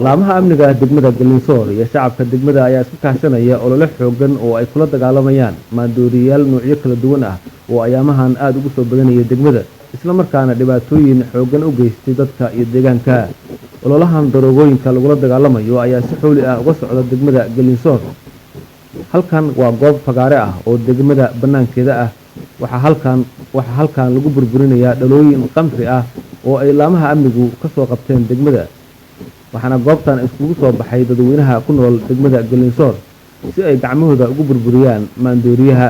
laamaha amniga degmada Galinsoor iyo shacabka degmada ayaa isku kaashanaya olole xoogan oo ay kula dagaalamayaan maandooriyaal noocyo kala duwan ah oo ayaamahan aad ugu soo badanaya degmada isla markaana dhibaatooyin xoogan u geystay dadka iyo deegaanka ololahan daroogooyinka lagula dagaalamayo ayaa si xooli ah uga socda degmada Galinsoor halkan waa goob fagaare ah oo degmada banaankeeda ah waxa halkan lagu burburinayaa dhalooyin qamri ah oo ay laamaha amnigu ka soo qabteen degmada waxaana goobtan iskugu soo baxay dadweynaha ku nool degmada Galinsoor si ay gacmahooda ugu burburiyaan maandooriyaha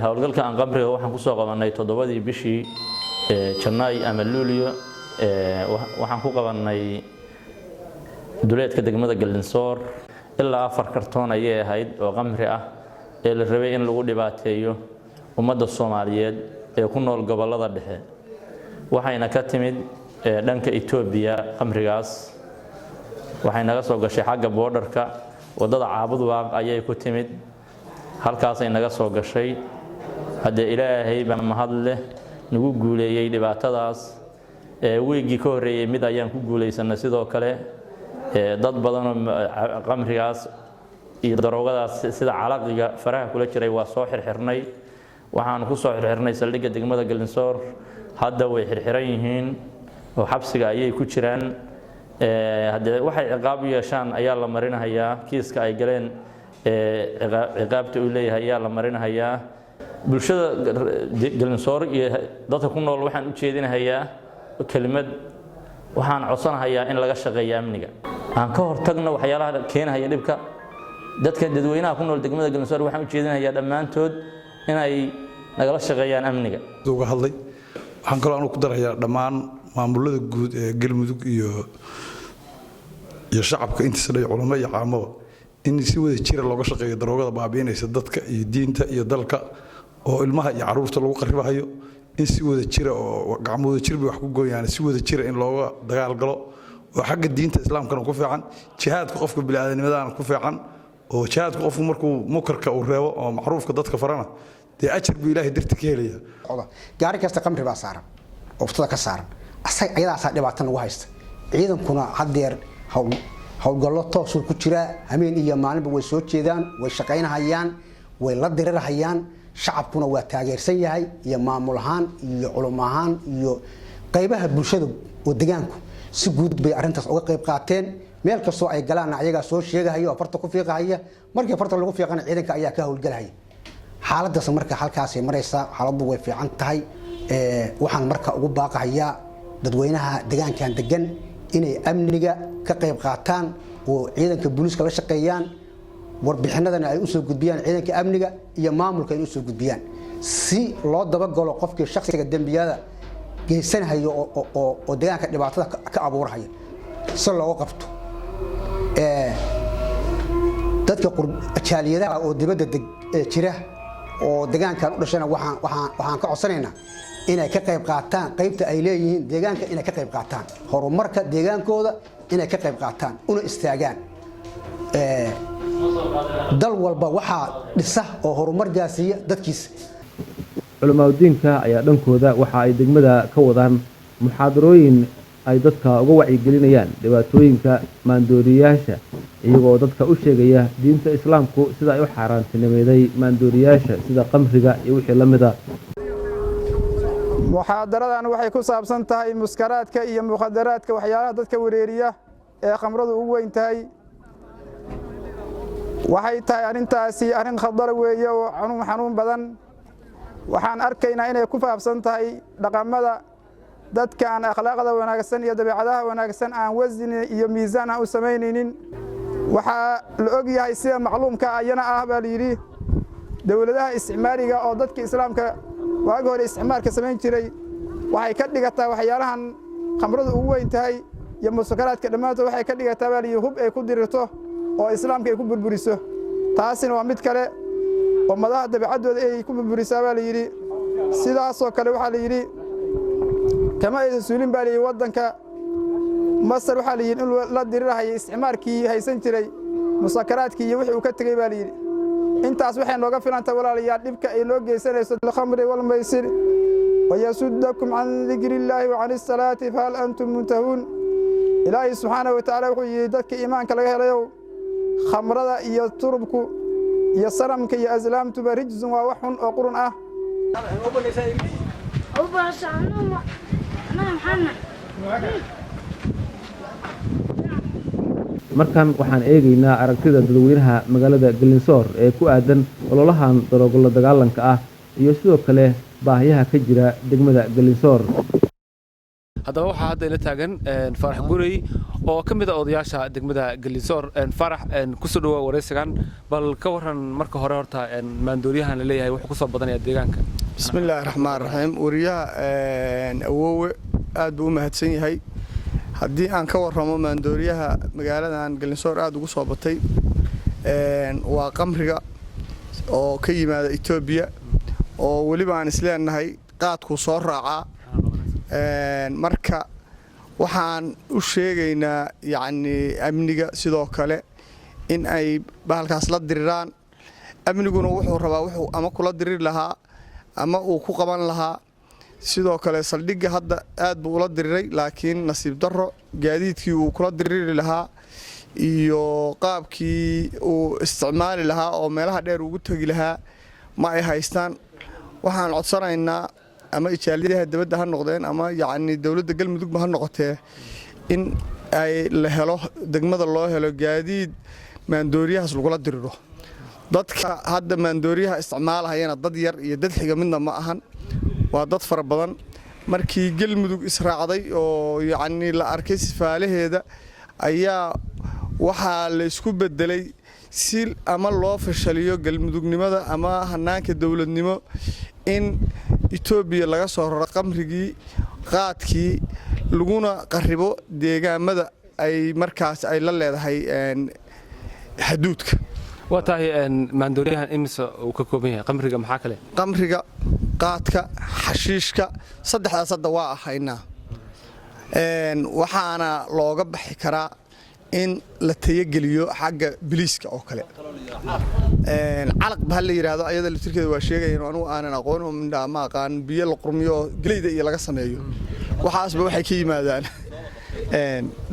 hawlgalka aan qamriga waxaan ku soo qabanay 7 bishii Janaayo ama Luulyo waxaan ku qabanay duleedka degmada Galinsoor ilaa 4 kartoon ayay ahayd oo qamri ah ee la rabay in lagu dhibaateeyo ummadda Soomaaliyeed ee ku nool gobolada dhexe waxayna ka timid dhanka Itoobiya qamrigaas waxay naga soo gashay xagga borderka wadada Caabud Waaq ayay ku timid halkaas ay naga soo gashay hadee Ilaahay baan mahad leh nagu guuleeyay dhibaatadaas weegi ka horeeyay mid ayaan ku guuleysanay sidoo kale dad badan oo qamrigaas iyo daroogadaas sida calaqiga faraha kula jiray waa soo xirxirnay waxaan ku soo xirxirnay saldhigga degmada Galinsoor hadda way xirxiran yihiin oo xabsiga ayay ku jiraan hadee waxay ciqaab yeeshaan ayaa la marinayaa kiiska ay galeen ciqaabta uu leeyahay ayaa la marinayaa bulshada Galinsoor iyo dadka ku nool waxaan u jeedinayaa kelimad waxaan codsanayaa in laga shaqeeyo amniga aan ka hortagno waxyaalaha keenaya dhibka dadka dadweynaha ku nool degmada Galinsoor waxaan u jeedinayaa dhamaantood in ay nagala shaqeeyaan amniga uga hadlay waxaan kaloo aan ku darayaa dhamaan maamulada guud ee Galmudug iyo shacabka intiisa dhay culamo iyo caamada in si wada jira looga shaqeeyo daroogada baabiinaysa dadka iyo diinta iyo dalka oo ilmaha iyo caruurta lagu qaribayo in si wada jira oo gacmooda jirbi wax ku gooyaan si wada jira in looga dagaal galo oo xagga diinta islaamkana ku fiican jihaadka qofka bini'aadamnimada ku fiican oo jihaadka qofku markuu mukarka uu reebo oo macruufka dadka farana dee ajir buu Ilaahay dirti ka helaya gaari kasta qamri baa saaran oo uftada ka saaran asay ayadaas dhibaato ugu haysta ciidankuna hadeer hawlgallo toos ku jira habeen iyo maalinba way soo jeedaan way shaqeynayaan way la dirirahayaan shacabkuna waa taageersan yahay iyo maamul ahaan iyo culimo ahaan iyo qaybaha bulshada oo deegaanku si guud bay arintaas uga qayb qaateen meel kastoo ay galaan ayaga soo sheegayo afarta ku fiiqahaya markii afarta lagu fiiqana ciidanka ayaa ka hawlgalaya xaaladaas marka halkaas ay maraysaa xaaladdu way fiican tahay waxaan marka ugu baaqayaa dadweynaha deegaankan degan inay amniga ka qayb qaataan oo ciidanka booliska la shaqeeyaan warbixinadana ay u soo gudbiyaan ciidanka amniga iyo maamulka ay u soo gudbiyaan si loo daba galo qofkii shakhsiga dambiyada geysanayo oo deegaanka dhibaatada ka abuuraya si loo qabto dadka jaaliyadaha oo dibadda jira oo deegaankan u dhashana waxaan ka codsanaynaa inay ka qayb qaataan qaybta ay leeyihiin deegaanka inay ka qayb qaataan horumarka deegaankooda inay ka qayb qaataan una istaagaan dal walba waxa dhisa oo horumar gaasiya dadkiisa culimada diinka ayaa dhankooda waxa ay degmada ka wadaan muxaadarooyin ay dadka uga wacyigelinayaan dhibaatooyinka maandooriyaasha iyagoo dadka u sheegaya diinta islaamku sida ay u xaaraantinimeeday maandooriyaasha sida qamriga iyo wixii la mid ah. muxaadaradan waxay ku saabsan tahay muskaraadka iyo mukhadaraadka waxyaalaha dadka wareeriya ee khamradu ugu weyn tahay. waxay tahay arrintaasi arrin khatar weeye oo xanuun badan. waxaan arkaynaa inay ku faafsan tahay dhaqamada dadka aan akhlaaqda wanaagsan iyo dabeecadaha wanaagsan aan wasni iyo miisaan u samaynaynin. waxaa la og yahay sida macluumka ayana ah baa la yidhi dowladaha isticmaariga oo dadka islaamka waagi hore isticmaalka samayn jiray waxay ka dhigataa waxyaalahan khamradu ugu weyn tahay iyo muskaraadka dhammaantood waxay ka dhigataa baa la yidhi hub ay ku dirirto oo islaamka ay ku burburiso. taasina waa mid kale oo madaha dabeecaddooda ay ku burburisaa baa la yidhi. sidaasoo kale waxaa la yidhi kama aysan suulin baa la yidhi waddanka masar waxaa la yidhi in la dirirahaya isticmaalkii haysan jiray musakaraadkii iyo wixii uu ka tegey baa la yidhi. intaas waxay nooga filantahay walaalayaal dhibka ay noo geysanayso alkhamri walmaysir wayasudakum can dikri illaahi wa can isalaati fahal antum muntahuun. ilaahay subxaanahu watacaala wuxuu yidhi dadka iimaanka laga helayow khamrada iyo turubku iyo sanamka iyo aslaamtuba rijsun waa wax xun oo qurun ah. markan waxaan eegaynaa aragtida dadweynaha magaalada Galinsoor ee ku aadan ololahan daroogo la dagaalanka ah iyo sidoo kale baahiyaha ka jira degmada Galinsoor. haddaba waxaa hadda ila taagan Farax Gurey oo ka mid ah odayaasha degmada Galinsoor. Farax ku soo dhawaad wareysigan bal ka waran marka hore horta maandooriyahan la leeyahay wuxuu ku soo badanaya deegaanka. bismillaahir rahmaanir rahiim. wariyaha awoowe aad buu u mahadsan yahay. haddii aan ka warramo maandooriyaha magaaladan Galinsoor aad ugu soo batay waa qamriga oo ka yimaada Itoobiya oo waliba aan isleenahay qaadku soo raacaa. marka waxaan u sheegaynaa yacni amniga sidoo kale in ay bahalkaas la diriraan. amniguna wuxuu rabaa wuxuu ama kula diriri lahaa ama uu ku qaban lahaa. sidoo kale saldhigga hadda aad buu ula diriray laakiin nasiib darro gaadiidkii uu kula diriri lahaa iyo qaabkii uu isticmaali lahaa oo meelaha dheer ugu tagi lahaa ma ay haystaan. waxaan codsanaynaa ama ijaaladaha dibadda ha noqdeen ama yacni dawladda galmudugba ha noqotee in ay la helo degmada loo helo gaadiid maandooriyahaas lagula diriro. dadka hadda maandooriyaha isticmaalahayana dad yar iyo dad xiga midna ma ahan, waa dad fara badan. markii galmudug israacday oo yacni la arkay sifaalaheeda ayaa waxaa la isku bedelay si ama loo fashaliyo galmudugnimada ama hanaanka dawladnimo in Itoobiya laga soo raro qamrigii qaadkii laguna qaribo deegaamada ay markaas ay la leedahay xuduudka. waa tahay maandooriyahan imisa uu ka kooban yahay qamriga maxaa kale? qamriga qaadka xashiishka saddexdaas hadda waa ahaynaa. waxaana looga baxi karaa in la tayageliyo xagga biliiska oo kale. calaq baa la yiraahdo ayada laftirkeeda waa sheegayeen oo anigu aanan aqoon oo mindhaa ma aqaan biyo la qurmiyo galeyda iyo laga sameeyo waxaasba waxay ka yimaadaan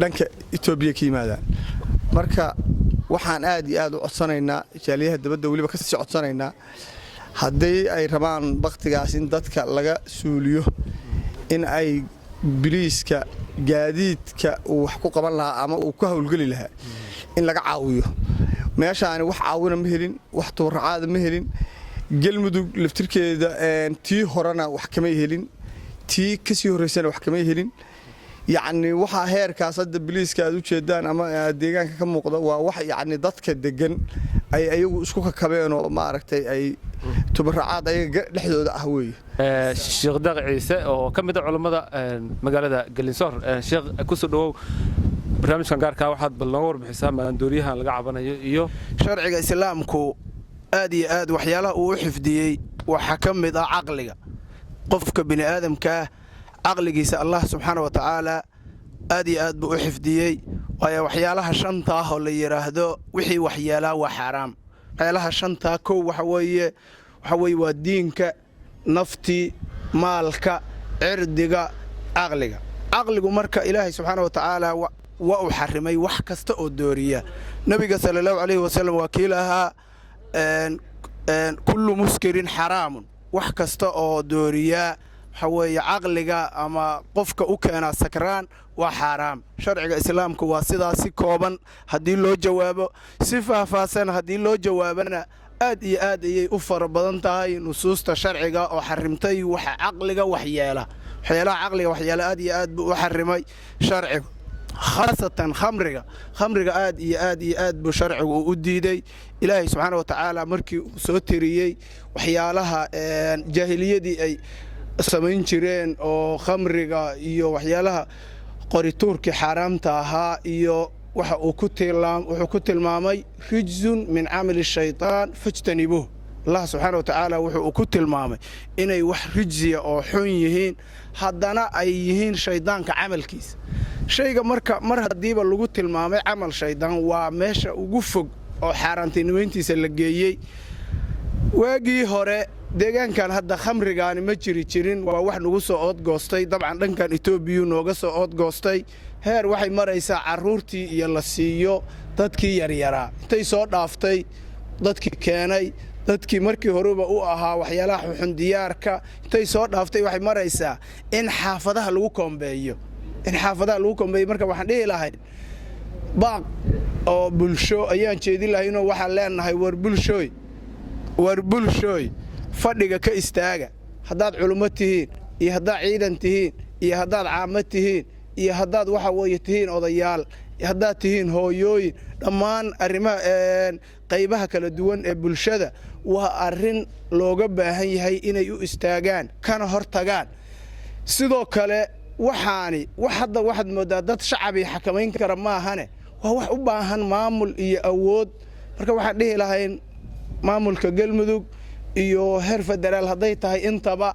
dhanka Itoobiya ka yimaadaan. marka waxaan aad iyo aad u codsanaynaa jaaliyaha dibadda waliba ka sii codsanaynaa haddii ay rabaan waqtigaas in dadka laga suuliyo in ay biliiska gaadiidka uu wax ku qaban lahaa ama uu ku hawlgeli lahaa in laga caawiyo. meeshaani wax caawina ma helin, wax tuuracaada ma helin. galmudug laftirkeeda tii horena wax kama helin, tii ka sii horeysana wax kama helin. yacni waxa heerkaas hadda biliiska aad u jeedaan ama deegaanka ka muuqda waa wax yacni dadka degan ay ayagu isku kakabeen oo maaragtay ay tubaracaad ayaga dhexdooda ah weeye. sheekh Daaq Ciise oo ka mid ah culimada magaalada Galinsoor. sheekh ku soo dhawow barnaamijkan gaarka waxaad bal nooga warbixisaa maandooriyahan laga cabanayo iyo sharciga islaamku aad iyo aad waxyaalaha uu xifdiyay waxa ka mid ah aqliga qofka bini aadamka aqligiisa Allah subhanahu wa ta'ala aad iyo aad buu xifdiyay waxyaalaha shanta ah oo la yiraahdo wixii waxyaala waa xaraam. waxyaalaha shanta koow waxa weeye waa diinka, nafti, maalka, cirdiga, aqliga. caqligu marka ilaahay subxaana watacaala waa uu xarimay wax kasta oo dooriya nabiga sala allahu calayhi wasalam waa kii lahaa kullu muskirin xaraamun wax kasta oo dooriya waxa weeye caqliga ama qofka u keenaa sakraan waa xaaraam sharciga islaamka waa sidaas si kooban haddii loo jawaabo si faahfaahsan haddii loo jawaabana aad iyo aad ayay u fara badan tahay nusuusta sharciga oo xarimtay waxa caqliga waxyeela waxyaalaha caqliga waxyeela aad iyo aad buu u xarimay sharcigu khaasatan khamriga aad iyo aad buu sharcigu u diiday ilaahay subxaana watacaala markii uu soo tiriyey waxyaalaha jaahiliyadii ay samayn jireen oo khamriga iyo waxyaalaha qorituurkii xaaraamta ahaa iyo waxa uu wuxuu ku tilmaamay rijzun min camali shaytaan fajtanibuuh allah subxaana watacaala wuxuu ku tilmaamay inay wax rijziya oo xun yihiin haddana ay yihiin shaydaanka camalkiisa shayga mar haddiiba lagu tilmaamay camal shaydaan waa meesha ugu fog oo xaaraantinimayntiisa la geeyey waagii hore deegaankan hadda khamrigaani ma jirin waa wax nagu soo oodgoostay dabcan dhankan etoobiya nooga soo oodgoostay heer waxay maraysaa carruurtii iyo la siiyo dadkii yaryaraa intay soo dhaaftay dadkii keenay dadkii markii horeba u ahaa waxyaalaha xuxun diyaarka intay soo dhaaftay waxay maraysaa in xaafadaha lagu koombeeyo marka waxaan dhihi lahayn baaq oo bulsho ayaan jeedin lahaynoo waxaan leenahay war bulshooy fadhiga ka istaaga haddaad culummo tihiin iyo haddaad ciidan tihiin iyo haddaad caamo tihiin iyo haddaad waxa weeye tihiin odayaal haddaad tihiin hooyooyin dhammaan arrimaha qaybaha kala duwan ee bulshada waa arrin looga baahan yahay inay u istaagaan kana hortagaan sidoo kale hadda waxaad moodaa dad shacabii xakamayn kara maahane waa wax u baahan maamul iyo awood marka waxaan dhihi lahayn maamulka galmudug iyo heer federaal hadday tahay intaba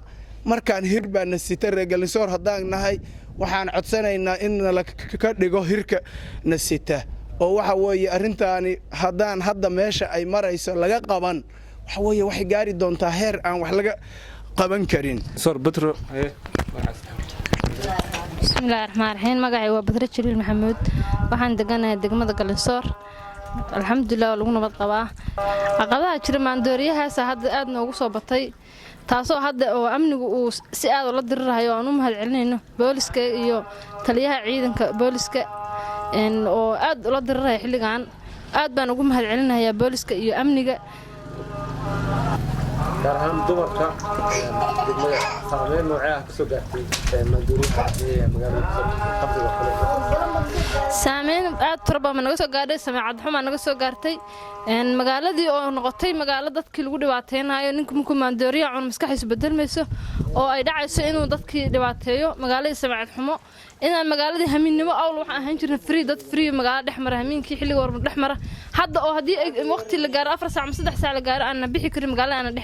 markaan hir baa na sita reer Gallinsoor haddaan nahay waxaan codsanaynaa in la ka dhigo hirka na sita oo waxa weeye arrintaani haddaan hadda meesha ay marayso laga qaban waxa weeye waxay gaari doontaa heer aan wax laga qaban karin bismillaahi raxmaani raxiim magacay waa Badre Jaliil Maxamuud waxaan deganahay degmada Gallinsoor alxamdulillaah lagu nabad qabaa caqabadaha jira maandooriyahaas hadda aad noogu soo batay taasoo hadda oo amnigu uu si aad ula dirirayo aan u mahad celinayno booliska iyo taliyaha ciidanka booliska oo aad ula dirirayo xilligan aad baan ugu mahad celinayaa booliska iyo amniga gaaraan dumarka degmada saameyn noocee ah ka soo gaartay maandooriyaha ee magaalada qabsiga kale saameyn aad turba ma naga soo gaadhay samacad xumaa naga soo gaartay magaaladii oo noqotay magaalo dadkii lagu dhibaateynayo ninka markuu maandooriyaha cun maskaxiisu bedelmayso oo ay dhacayso inuu dadkii dhibaateeyo magaaladii samacad xumo inaan magaaladii hamiinnimo awl waxaan ahaan jirnay dad free magaalo dhex mara hamiinkii xilliga warma dhex mara hadda oo haddii waqti la gaaro 4 saac ama 3 saac la gaaro aan bixi karin magaalada aan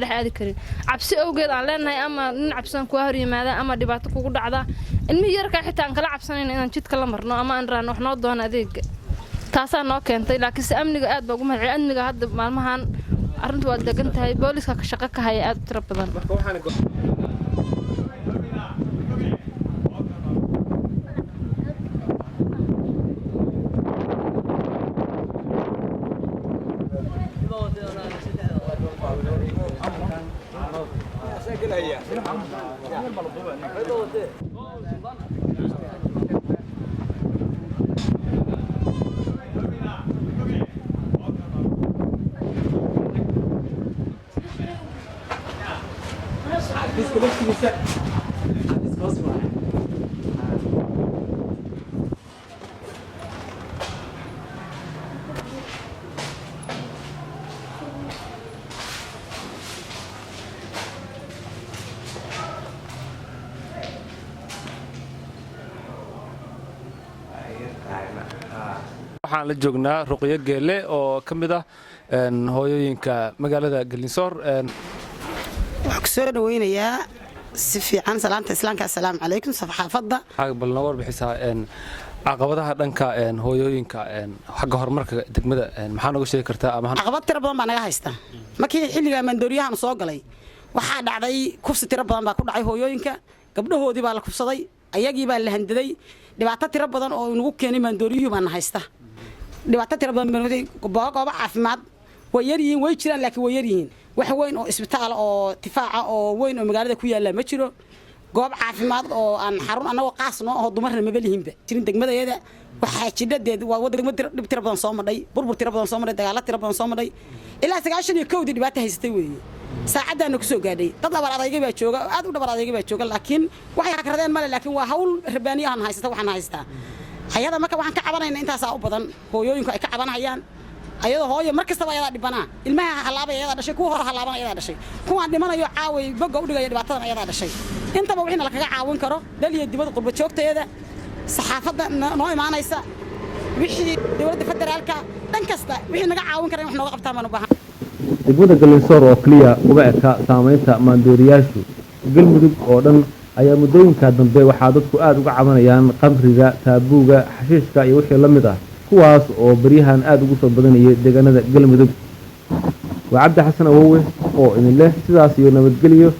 dhex aadi karin cabsi awgeed aan leenahay ama nin cabsan ku hor yimaada ama dhibaato kugu dhacda ilmi yarka xitaa aan kala cabsanayn inaan jidka la marno ama aan raano wax noo doon adeeg taasoo noo keentay laakiin amniga aad baa ugu mahad amniga hadda maalmahan arrintu waa degan tahay booliska ka shaqo ka haya aad tiro badan waxaan la joognaa ruqyo geelle oo ka mid ah hooyooyinka magaalada Gallinsoor waxaan ku soo dhaweynayaa si fiican salaanta islaamka assalaamu calaykum saxaafadda bal noo warbixisaa caqabadaha dhanka hooyooyinka xagga horumarka degmada maxaa nooga sheegi kartaa ama caqabad tiro badan baa naga haysta markii xilliga maandooriyahan soo galay waxaa dhacday kufsi tiro badan baa ku dhacay hooyooyinka gabdhahoodii baa la kufsaday ayagii baa la handaday dhibaato tiro badan oo nagu keenay maandooriyuhu baan haysta dhibaato tiro badan goobo caafimaad way yar yihiin way jiraan laakiin way yar yihiin wax weyn oo isbitaal oo tifaaca oo weyn oo magaalada ku yaala ma jiro goob caafimaad oo aan xarun anagoo qaasno oo dumarna ma balihinba jirin degmadayada waxa jidadeed waa wadamo dhib tiro badan soo madhay burbur tiro badan soo madhay dagaal tiro badan soo madhay ilaa 91 dhibaato haystay weeye saacadaana ku soo gaadhay dad labar adayga baa jooga aad u dhabar adayga baa jooga laakiin waxay ka radeen male laakiin waa hawl rabbaaniyahan haysta waxaan haystaa hayada marka waxaan ka cabanaynaa intaas u badan hooyooyinku ay ka cabanayaan ayadoo hooyo markasta ayada dhibana ilmaha halaabay ayada dhashay kuwa hor halaaban ayada dhashay kuwa dhimanayo caaway boga u dhigay dhibaatadan ayada dhashay intaba wixina la kaga caawin karo daliya dibad qurba joogteeda saxaafada noo imaanaysa wixii dawladda federaalka dhan kasta wixii naga caawin kara wax nooga qabtaan baan u baahan degmada Galinsoor oo kaliya uga eka saameynta maandooriyaashu galmudug oo dhan ayaa muddooyinka dambe waxaa dadku aad uga cabanayaan qamriga taabuuga xashiishka iyo wixii la mid ah kuwaas oo baryahan aad ugu soo badanayay deegaanada galmudug waa cabdi xasan awowe oo idin leh sidaas iyo nabadgelyo